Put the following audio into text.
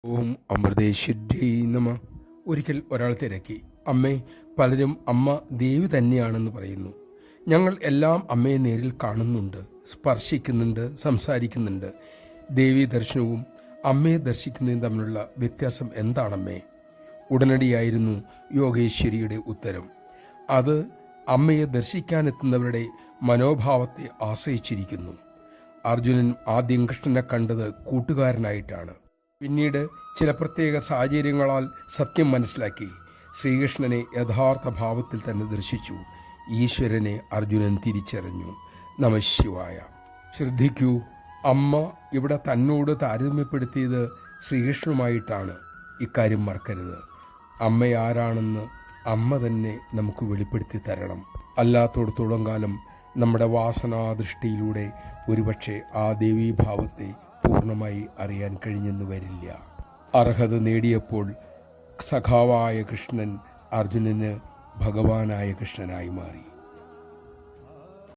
ഓം അമൃതേശ്വരി നമ. ഒരിക്കൽ ഒരാൾ തിരക്കി, അമ്മേ, പലരും അമ്മ ദേവി തന്നെയാണെന്ന് പറയുന്നു. ഞങ്ങൾ എല്ലാം അമ്മയെ നേരിൽ കാണുന്നുണ്ട്, സ്പർശിക്കുന്നുണ്ട്, സംസാരിക്കുന്നുണ്ട്. ദേവീ ദർശനവും അമ്മയെ ദർശിക്കുന്നതും തമ്മിലുള്ള വ്യത്യാസം എന്താണമ്മേ? ഉടനടിയായിരുന്നു യോഗേശ്വരിയുടെ ഉത്തരം. അത് അമ്മയെ ദർശിക്കാനെത്തുന്നവരുടെ മനോഭാവത്തെ ആശ്രയിച്ചിരിക്കുന്നു. അർജുനൻ ആദ്യം കൃഷ്ണനെ കണ്ടത് കൂട്ടുകാരനായിട്ടാണ്. പിന്നീട് ചില പ്രത്യേക സാഹചര്യങ്ങളാൽ സത്യം മനസ്സിലാക്കി ശ്രീകൃഷ്ണനെ യഥാർത്ഥ ഭാവത്തിൽ തന്നെ ദർശിച്ചു. ഈശ്വരനെ അർജുനൻ തിരിച്ചറിഞ്ഞു. നമഃശിവായ. ശ്രദ്ധിക്കൂ, അമ്മ ഇവിടെ തന്നോട് താരതമ്യപ്പെടുത്തിയത് ശ്രീകൃഷ്ണനുമായിട്ടാണ്. ഇക്കാര്യം മറക്കരുത്. അമ്മ ആരാണെന്ന് അമ്മ തന്നെ നമുക്ക് വെളിപ്പെടുത്തി തരണം. അല്ലാത്തോടത്തോളം കാലം നമ്മുടെ വാസനാദൃഷ്ടിയിലൂടെ ഒരുപക്ഷെ ആ ദേവീഭാവത്തെ പൂർണ്ണമായി അറിയാൻ കഴിഞ്ഞെന്ന് വരില്ല. അർഹത നേടിയപ്പോൾ സഖാവായ കൃഷ്ണൻ അർജുനന് ഭഗവാനായ കൃഷ്ണനായി മാറി.